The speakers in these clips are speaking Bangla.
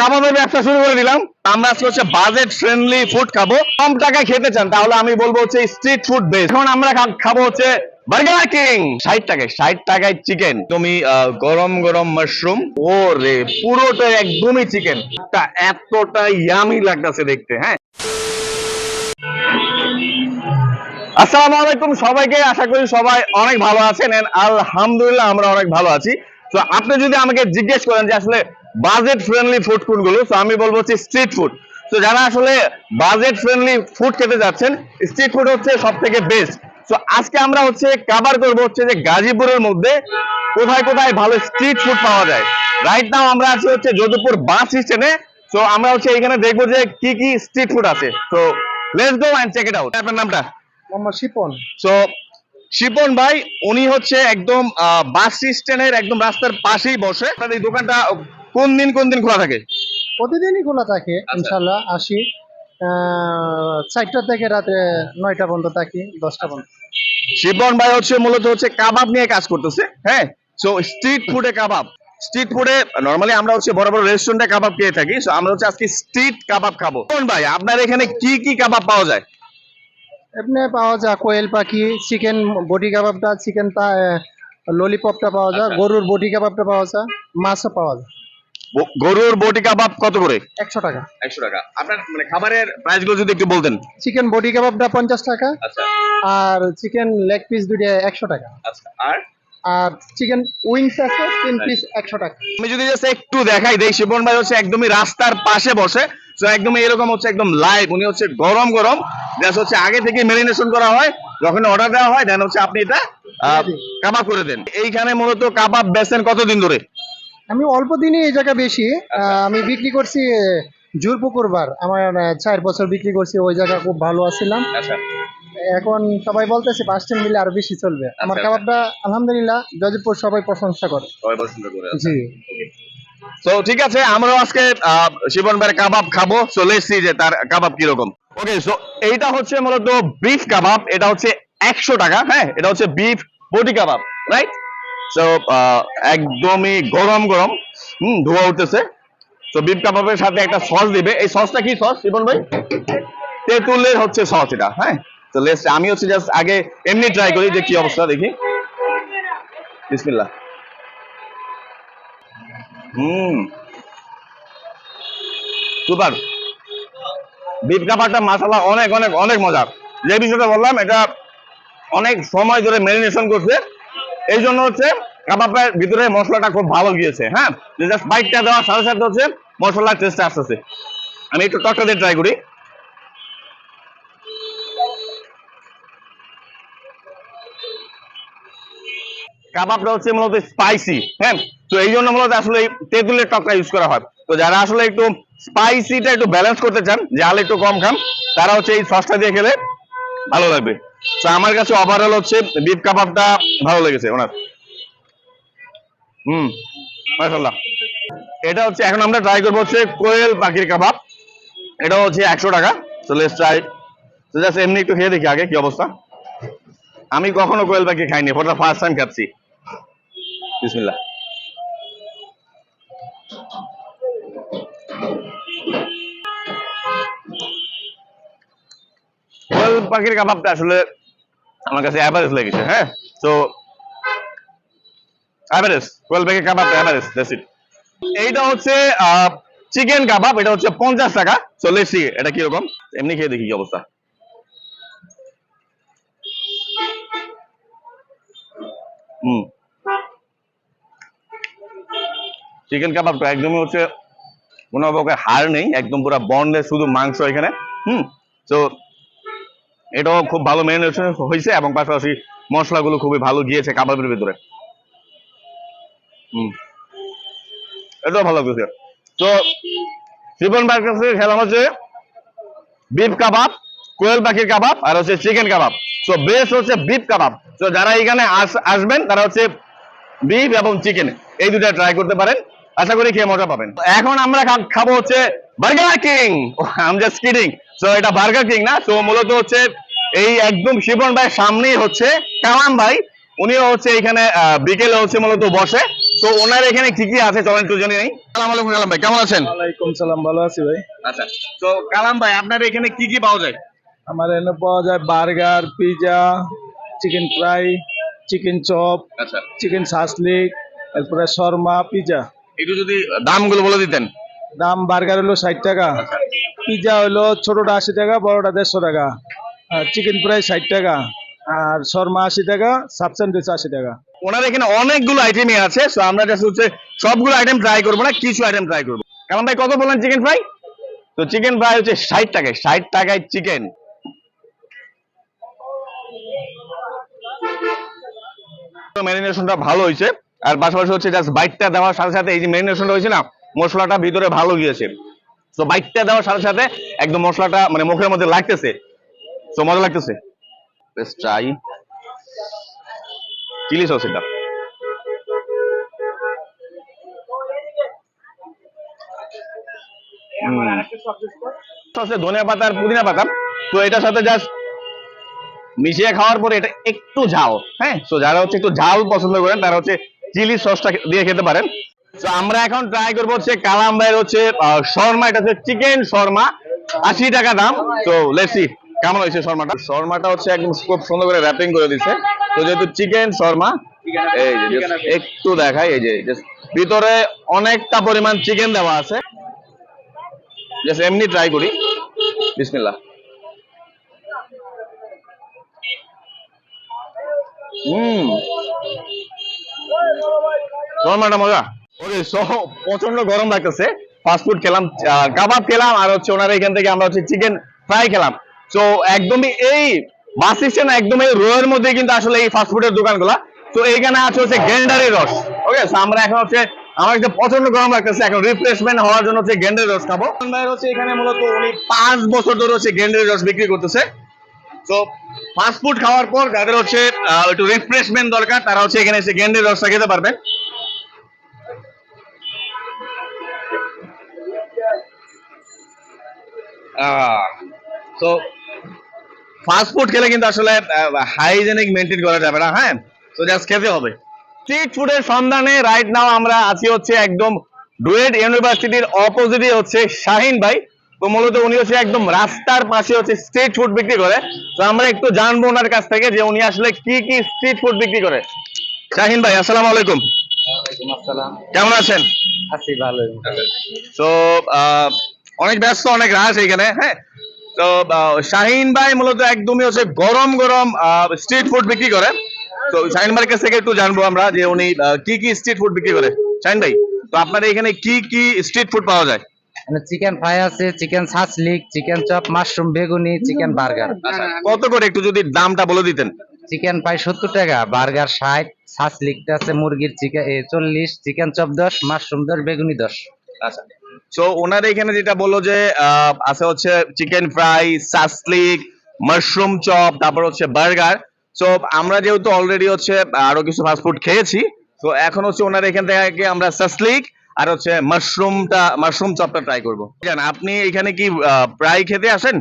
কাবাবের ব্যবসা শুরু করে দিলাম। আমরা আজকে হচ্ছে বাজেট ফ্রেন্ডলি ফুড খাবো। কম টাকায় খেতে চান তাহলে আমি বলবো হচ্ছে স্ট্রিট ফুড বেস্ট। এখন আমরা খাবো হচ্ছে বার্গার কিং। 60 টাকায় চিকেন, তুমি গরম গরম মাশরুম, ও রে পুরোটা একদমই চিকেন। এতটা ইয়ামি লাগতেছে দেখতে। হ্যাঁ, আসসালামু আলাইকুম সবাইকে, আশা করি সবাই অনেক ভালো আছেন। আলহামদুলিল্লাহ আমরা অনেক ভালো আছি। তো আপনি যদি আমাকে জিজ্ঞেস করেন যে আসলে বাজেট ফ্রেন্ডলি ফুড কোনগুলো, তো আমি বলবো হচ্ছে স্ট্রিট ফুড। তো যারা আসলে বাজেট ফ্রেন্ডলি ফুড খেতে যাচ্ছেন, স্ট্রিট ফুড হচ্ছে সব থেকে বেস্ট। তো আজকে আমরা হচ্ছে কভার করবো হচ্ছে যে গাজীপুরের মধ্যে কোথায় কোথায় ভালো স্ট্রিট ফুড পাওয়া যায়। রাইট নাও আমরা আছি হচ্ছে যোধপুর বাস স্ট্যান্ডে। তো আমরা হচ্ছে এখানে দেখবো যে কি কি স্ট্রিট ফুড আছে। তো let's go and check it out. আপনার নামটা? মোহাম্মদ শিপন। সো শিপন ভাই, উনি হচ্ছে একদম বাস স্ট্যান্ডের একদম রাস্তার পাশেই বসে। আপনাদের এই দোকানটা কোন দিন খোলা থাকে? প্রতিদিনই খোলা থাকে ইনশাল্লাহ। আসি 4টা থেকে রাতে 9টা পর্যন্ত থাকি, 10টা পর্যন্ত। শিপন ভাই হচ্ছে মূলত হচ্ছে কাবাব নিয়ে কাজ করতেছে। হ্যাঁ, সো স্ট্রিট ফুডে কাবাব। স্ট্রিট ফুডে নরমালি আমরা হচ্ছে বড় বড় রেস্টুরেন্টে কাবাব খেয়ে থাকি। সো আমরা হচ্ছে আজকে স্ট্রিট কাবাব খাবো। শিপন ভাই, আপনার এখানে কি কি কাবাব পাওয়া যায়? এমনি পাওয়া যায় কোয়েল পাখি, চিকেন বডি কাবাবটা, চিকেন ললিপপটা পাওয়া যায়, গরুর বডি কাবাবটা পাওয়া যায়, মাছও পাওয়া যায়। গরুর বটি কাবাব কত করে? 100 টাকা। 100 টাকা। আপনার মানে খাবারের প্রাইস গুলো যদি একটু বলতেন। চিকেন বডি কাবাবটা 50 টাকা। আচ্ছা। আর চিকেন লেগ পিস দুটো 100 টাকা। আচ্ছা, আর আর চিকেন উইংস আছে 3 পিস 100 টাকা। আমি যদি জাস্ট একটু দেখাই দেই, শিপন ভাই হচ্ছে একদমই রাস্তার পাশে বসে। তো একদমই এরকম হচ্ছে একদম লাইভ। উনি হচ্ছে গরম গরম জাস্ট হচ্ছে আগে থেকে মেরিনেশন করা হয়, যখন অর্ডার দেওয়া হয় দেন হচ্ছে আপনি এটা কাবাব করে দেন। এইখানে মূলত কাবাব বেচেন কতদিন ধরে? আমি অল্প দিনই এই জায়গা বেশি। আমি বিক্রি করছি জোরপুকুর বার, আমার 4 বছর বিক্রি করছি ওই জায়গা, খুব ভালো আছিলাম। আচ্ছা। এখন সবাই বলতেছে বাস স্ট্যান্ড মিলে আরো বেশি চলবে। আমার কাবাবটা আলহামদুলিল্লাহ গাজীপুর সবাই প্রশংসা করে। সবাই পছন্দ করে। জি। তো ঠিক আছে, আমরাও আজকে শিবন ভাইয়ের কাবাব খাবো। সো লেটস সি যে তার কাবাব কিরকম। ওকে, সো এইটা হচ্ছে মূলত বিফ কাবাব। এটা হচ্ছে 100 টাকা। হ্যাঁ, এটা হচ্ছে বিফ বডি কাবাব, রাইট? সো একদমই গরম গরম ধোয়া উঠতেছে। তো বিফ কাবাবের সাথে একটা সস দিবে। এই সসটা কি সস শিবন ভাই? তেঁতুলের হচ্ছে সস এটা। হ্যাঁ, তো লেটস, আমি হচ্ছে জাস্ট আগে এমনি ট্রাই করি যে কি অবস্থা, দেখি। বিসমিল্লাহ। সুপার। বিফ কাবাবটা মাশাআল্লাহ অনেক অনেক অনেক মজার। যে বিষয়টা বললাম, এটা অনেক সময় ধরে ম্যারিনেশন করছে, এই জন্য হচ্ছে কাবাবের ভিতরে মশলাটা খুব ভালো গিয়েছে। হ্যাঁ, জাস্ট বাইটটা দেওয়ার সাথে সাথে হচ্ছে মশলার টেস্ট আসতেছে। আমি একটু টকটা দিয়ে ট্রাই করি। কাবাবটা হচ্ছে মূলত স্পাইসি। হ্যাঁ, তো এই জন্য মূলত আসলে তেঁতুলের টকটা ইউজ করা হয়। তো যারা আসলে একটু স্পাইসিটা একটু ব্যালেন্স করতে চান, ঝাল একটু কম খান, তারা হচ্ছে এই সসটা দিয়ে খেলে ভালো লাগবে। তো আমার কাছে ওভারঅল হচ্ছে বিফ কাবাবটা ভালো লেগেছে ওনার। মাশাআল্লাহ। এটা হচ্ছে এখন আমরা ট্রাই করবো হচ্ছে কোয়েল পাখির কাবাব। এটা হচ্ছে 100 টাকা। তো লেটস ট্রাই। তো জাস্ট এমনি একটু খেয়ে দেখি আগে কি অবস্থা। আমি কখনো কোয়েল পাখি খাইনি, ফর দ্য ফার্স্ট টাইম খাচ্ছি। বিসমিল্লাহ। কোয়েল পাখির কাবাবটা আসলে আমার কাছে অ্যাভারেজ লেগেছে। হ্যাঁ, তো অ্যাভারেজ কোয়েল পাখির কাবাবটা অ্যাভারেজ, দ্যাটস ইট। এইটা হচ্ছে চিকেন কাবাব। এটা হচ্ছে 50 টাকা। সো লেটস সি এটা কিরকম। এমনি খেয়ে দেখি কি অবস্থা। চিকেন কাবাবটা একদমই হচ্ছে কোনো প্রকার হাড় নেই, একদম পুরো বনলেস, শুধু মাংস এখানে। তো এটাও খুব ভালো ম্যারিনেশন হয়েছে এবং পাশাপাশি মশলাগুলো খুবই ভালো গিয়েছে কাবাবের ভিতরে। এটাও ভালো লাগছে। তো শিবন ভাইয়ের কাছে খেলাম হচ্ছে বিফ কাবাব, কোয়েল পাখির কাবাব, আর হচ্ছে চিকেন কাবাব। তো বেস্ট হচ্ছে বিফ কাবাব। তো যারা এখানে আসবেন তারা হচ্ছে বিফ এবং চিকেন এই দুটা ট্রাই করতে পারেন। আশা করি খেয়ে মজা পাবেন। এখন আমরা খাবো হচ্ছে burger king. I am just kidding. So এটা বার্গার কিং না, তো মূলত হচ্ছে এই একদম শিবন ভাইয়ের সামনেই হচ্ছে কালাম ভাই। উনিও হচ্ছে এখানে বিকেলে হচ্ছে মূলত বসে। তো ওনার এখানে কি কি আছে চলেন একটু জেনে নেই। আসসালামু আলাইকুম কালাম ভাই, কেমন আছেন? ওয়ালাইকুম সালাম, ভালো আছি ভাই। আচ্ছা, তো কালাম ভাই আপনার এখানে কি কি পাওয়া যায়? আমার এখানে পাওয়া যায় burger, pizza, chicken fry, chicken chop, আচ্ছা, চিকেন সাসলিক, এরপরে শর্মা, পিৎজা। একটু যদি দামগুলো বলে দিতেন। দাম বার্গার হলো 60 টাকা, পিৎজা হলো ছোটটা 80 টাকা, বড়টা 150 টাকা, আর চিকেন ফ্রাই 60 টাকা, আর শর্মা 80 টাকা, সাব স্যান্ডউইচ 80 টাকা। ওনার এখানে অনেকগুলো আইটেমই আছে, তো আমরা জাস্ট হচ্ছে সবগুলো আইটেম ট্রাই করবো না, কিছু আইটেম ট্রাই করবো। কালাম ভাই কত বললেন চিকেন ফ্রাই? তো চিকেন ফ্রাই হচ্ছে 60 টাকায়, 60 টাকায় চিকেন। ম্যারিনেশনটা ভালো হয়েছে, আর পাশাপাশি হচ্ছে জাস্ট বাইটটা দেওয়ার সাথে সাথে এই যে ম্যারিনেশনটা হয়েছে না, মশলাটা ভিতরে ভালো গিয়েছে। তো বাইটটা দেওয়ার সাথে সাথে একদম মশলাটা মানে মুখের মধ্যে লাগতেছে, তো মজা লাগতেছে। Let's try chilli sauce. এটা আছে ধনিয়া পাতা আর পুদিনা পাতা, তো এটার সাথে জাস্ট মিশিয়ে খাওয়ার পরে এটা একটু ঝাল, হ্যাঁ, তো যারা হচ্ছে একটু ঝাল পছন্দ করেন তারা হচ্ছে চিলি সসটা দিয়ে খেতে পারেন। তো আমরা এখন ট্রাই করবো হচ্ছে কালাম ভাইয়ের হচ্ছে শর্মা, এটা হচ্ছে চিকেন শর্মা, 80 টাকা দাম। তো লেটস সি কেমন হয়েছে শর্মাটা। শর্মাটা হচ্ছে একদম খুব সুন্দর করে র্যাপিং করে দিচ্ছে। তো যেহেতু চিকেন শর্মা, এই যে just একটু দেখাই, এই যে just ভিতরে অনেকটা পরিমাণ চিকেন দেওয়া আছে। জাস্ট এমনি ট্রাই করি, বিসমিল্লাহ। শর্মাটা মজা। ওকে, সো প্রচন্ড গরম লাগতেছে, ফাস্ট ফুড খেলাম, কাবাব খেলাম, আর হচ্ছে ওনার এখান থেকে আমরা হচ্ছে চিকেন ফ্রাই খেলাম। তো একদমই এই বাস স্ট্যান্ড একদমই রোয়ের মধ্যে কিন্তু আসলে এই ফাস্ট ফুডের দোকানগুলা। তো এইখানে আছে হচ্ছে গেন্ডারি রস। ওকে, আমরা এখন হচ্ছে আমার একটা প্রচন্ড গরম লাগতেছে, এখন রিফ্রেশমেন্ট হওয়ার জন্য হচ্ছে গেন্ডারি রস খাবো। ভাই হচ্ছে এখানে মূলত উনি 5 বছর ধরে হচ্ছে গেন্ডারি রস বিক্রি করতেছে। তো ফাস্ট ফুড খাওয়ার পর যাদের হচ্ছে একটু রিফ্রেশমেন্ট দরকার তারা হচ্ছে এখানে এসে গেন্ডারি রসটা খেতে পারবেন। তো ফাস্ট ফুড খেলে কিন্তু আসলে হাইজেনিক মেনটেন করা যাবে না, হ্যাঁ, তো জাস্ট খেতে হবে। স্ট্রিট ফুডের সন্ধানে রাইট নাও আমরা আছি হচ্ছে একদম ডুয়েট ইউনিভার্সিটির অপোজিটে হচ্ছে শাহিন ভাই। তো মূলত উনি হচ্ছে একদম রাস্তার পাশে হচ্ছে স্ট্রিট ফুড বিক্রি করে। তো আমরা একটু জানবো ওনার কাছ থেকে যে উনি আসলে কি কি স্ট্রিট ফুড বিক্রি করে। শাহিন ভাই, আসসালামু আলাইকুম। ওয়ালাইকুম আসসালাম। কেমন আছেন? আছি ভালোই। তো অনেক ব্যস্ত, অনেক রাশ এইখানে, হ্যাঁ। তো শাহিন ভাই মূলত একদমই হচ্ছে গরম গরম স্ট্রিট ফুড বিক্রি করে। তো শাহিন ভাইয়ের কাছ থেকে একটু জানবো আমরা যে উনি কি কি স্ট্রিট ফুড বিক্রি করে। শাহিন ভাই, তো আপনার এখানে কি কি স্ট্রিট ফুড পাওয়া যায়? চিকেন ফ্রাই আছে, chicken shashlik, chicken chop, mushroom বেগুনি, চিকেন বার্গার। কত করে একটু যদি দামটা বলে দিতেন। চিকেন ফ্রাই 70 টাকা, বার্গার 60, সাসলিকটা আছে মুরগির চিকেন 40, চিকেন চপ 10, মাশরুম 10, বেগুনি 10। আচ্ছা, তো ওনার এখানে যেটা বললো যে আছে হচ্ছে chicken fry, shashlik, mushroom chop, তারপর হচ্ছে বার্গার। তো আমরা যেহেতু অলরেডি হচ্ছে আরো কিছু ফাস্টফুড খেয়েছি, তো এখন হচ্ছে ওনার এখান থেকে আমরা সাসলিক আর হচ্ছে মাশরুম চপটা ট্রাই করবো। জান, আপনি এখানে কি প্রায় খেতে আসেন?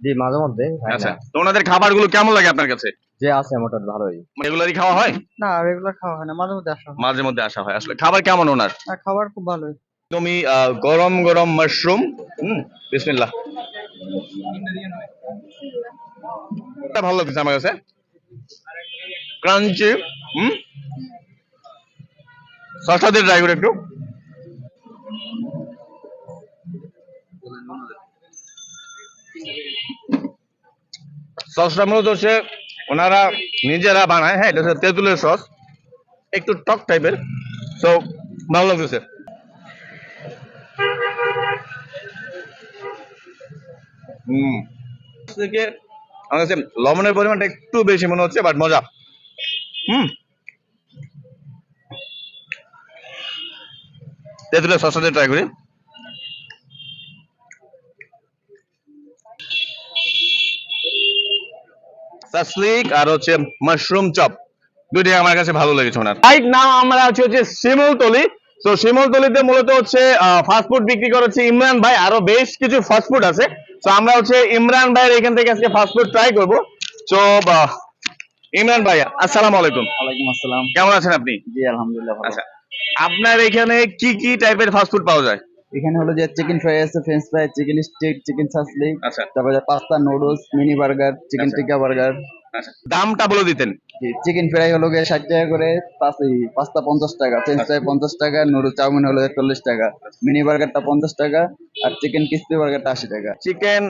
জি, মাঝে মধ্যে। আচ্ছা, তো ওনাদের খাবারগুলো কেমন লাগে আপনার কাছে? যে আছে মোটামুটি ভালোই। রেগুলারই খাওয়া হয়? না, রেগুলার খাওয়া হয় না, মাঝে মধ্যে আসা হয়। মাঝে মধ্যে আসা হয়। আসলে খাবার কেমন ওনার? খাবার খুব ভালোই। তুমি গরম গরম মাশরুম, বিসমিল্লাহ। এটা ভালো লাগছে আমার কাছে, ক্রাঞ্চি। সসটা দিয়ে ট্রাই করে একটু। সসটা মূলত হচ্ছে ওনারা নিজেরা বানায়, হ্যাঁ, এটা হচ্ছে তেঁতুলের সস, একটু টক টাইপের। তো ভালো লাগতেছে। থেকে আমার কাছে লবণের পরিমাণটা একটু বেশি মনে হচ্ছে, বাট মজা। তেঁতুলের সসটা দিয়ে ট্রাই করি। সাসলিক আর হচ্ছে মাশরুম চপ, দুইটাই আমার কাছে ভালো লেগেছে ওনার। রাইট নাও আমরা হচ্ছে শিমুলতলি। তো শিমুলতলিতে মূলত হচ্ছে ফাস্টফুড বিক্রি করে হচ্ছে ইমরান ভাই, আরো বেশ কিছু ফাস্টফুড আছে। তো আমরা হচ্ছে ইমরান ভাইয়ের এখান থেকে আজকে ফাস্টফুড ট্রাই করবো। তো ইমরান ভাই, আসসালামু আলাইকুম। ওয়ালাইকুম আসসালাম। কেমন আছেন আপনি? জি, আলহামদুলিল্লাহ ভালো। আচ্ছা, আপনার এখানে কি কি টাইপের ফাস্ট ফুড পাওয়া যায়? এখানে হলো যে চিকেন ফ্রাই আছে, French fry, chicken stick, chicken shashlik, আচ্ছা তারপরে pasta, noodles, mini burger, chicken আচ্ছা। টিক্কা বার্গার। আচ্ছা, দামটা বলে দিতেন। চিকেন ফ্রাই হলো গিয়ে 60 টাকা করে, পাস্তা 50 টাকা, ফ্রেঞ্চ ফ্রাই 50 টাকা, নুডলস চাউমিন হলো 40 টাকা, মিনি বার্গারটা 50 টাকা, আর চিকেন ক্রিস্পি বার্গারটা 80 টাকা। চিকেন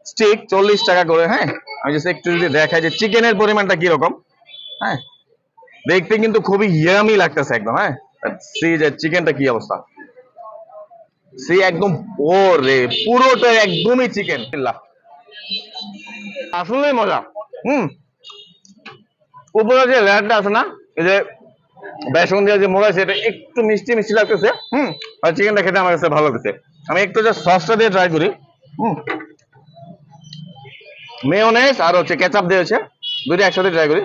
স্টিক 40 টাকা করে। হ্যাঁ, আমি জাস্ট একটু যদি দেখাই যে চিকেনের পরিমাণটা কি রকম। হ্যাঁ, দেখতে কিন্তু খুবই ইয়ামি লাগতেছে একদম। হ্যাঁ, সি যে চিকেনটা কি অবস্থা, সি একদম ওরে পুরোটা একদমই চিকেন। আসলে মজা। হুম, উপরে যে লেয়ারটা আছে না, এই যে বেসন দিয়ে যে মোড়াইছে, এটা একটু মিষ্টি মিষ্টি লাগতেছে। আর চিকেনটা খেতে আমার কাছে ভালো লাগতেছে। আমি একটু যে সসটা দিয়ে ট্রাই করি। মেয়োনেজ আর হচ্ছে কেচাপ দিয়েছে, দুটো একসাথে ট্রাই করি।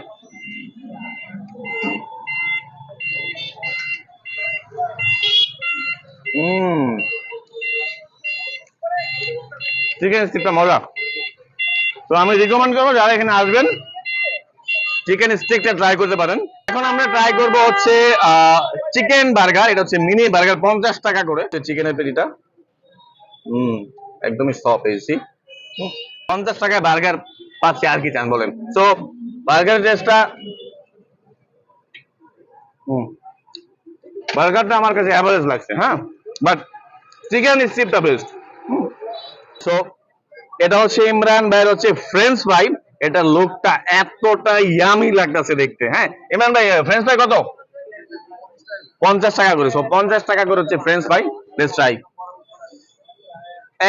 চিকেন স্টিকটা মজা। তো আমি রিকমেন্ড করবো যারা এখানে আসবেন চিকেন স্টিকটা ট্রাই করতে পারেন। এখন আমরা ট্রাই করবো হচ্ছে চিকেন বার্গার। এটা হচ্ছে মিনি বার্গার, 50 টাকা করে চিকেনের পেটিটা। একদমই সফট এসি। 50 টাকায় বার্গার পাচ্ছি, আর কি চান বলেন। তো বার্গার টেস্টটা, বার্গারটা আমার কাছে অ্যাভারেজ লাগছে। হ্যাঁ, বাট চিকেন স্ট্রিপটা বেস্ট। সো এটা হচ্ছে ইমরান ভাইয়ের হচ্ছে ফ্রেঞ্চ ফ্রাই। এটা লোকটা এতটা ইয়ামি লাগতেছে দেখতে। হ্যাঁ, ইমরান ভাই ফ্রেঞ্চ ফ্রাই কত? 50 টাকা করে। সো 50 টাকা করে হচ্ছে ফ্রেঞ্চ ফ্রাই। Let's try.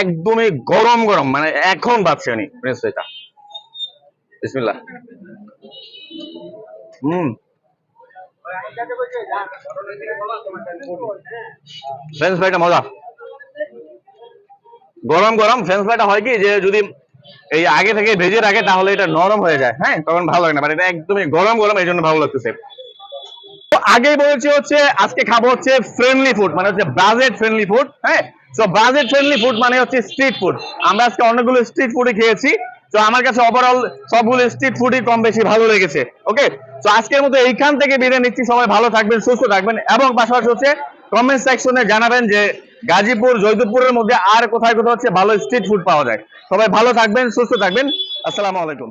একদমই গরম গরম, মানে এখন পাচ্ছি আমি ফ্রেঞ্চ ফ্রাইটা। বিসমিল্লাহ। ফ্রেঞ্চ ফ্রাইটা মজা। গরম গরম ফ্রেঞ্চ ফ্রাইটা হয় কি যে যদি এই আগে থেকে ভেজে রাখে তাহলে এটা নরম হয়ে যায়। হ্যাঁ, তখন ভালো লাগে না, বাট এটা একদমই গরম গরম, এই জন্য ভালো লাগতেছে। তো আগেই বলেছি হচ্ছে আজকে খাবো হচ্ছে ফ্রেন্ডলি ফুড, মানে হচ্ছে বাজেট ফ্রেন্ডলি ফুড। হ্যাঁ, তো বাজেট ফ্রেন্ডলি ফুড মানে হচ্ছে স্ট্রিট ফুড। আমরা আজকে অনেকগুলো স্ট্রিট ফুডই খেয়েছি। তো আমার কাছে ওভারঅল সবগুলো স্ট্রিট ফুডই কম বেশি ভালো লেগেছে। ওকে, তো আজকের মতো এইখান থেকে বিদায় নিচ্ছি। সবাই ভালো থাকবেন, সুস্থ থাকবেন, এবং পাশাপাশি হচ্ছে কমেন্ট সেকশনে জানাবেন যে গাজীপুর জয়দেবপুরের মধ্যে আর কোথায় কোথায় হচ্ছে ভালো স্ট্রিট ফুড পাওয়া যায়। সবাই ভালো থাকবেন, সুস্থ থাকবেন। আসসালামু আলাইকুম।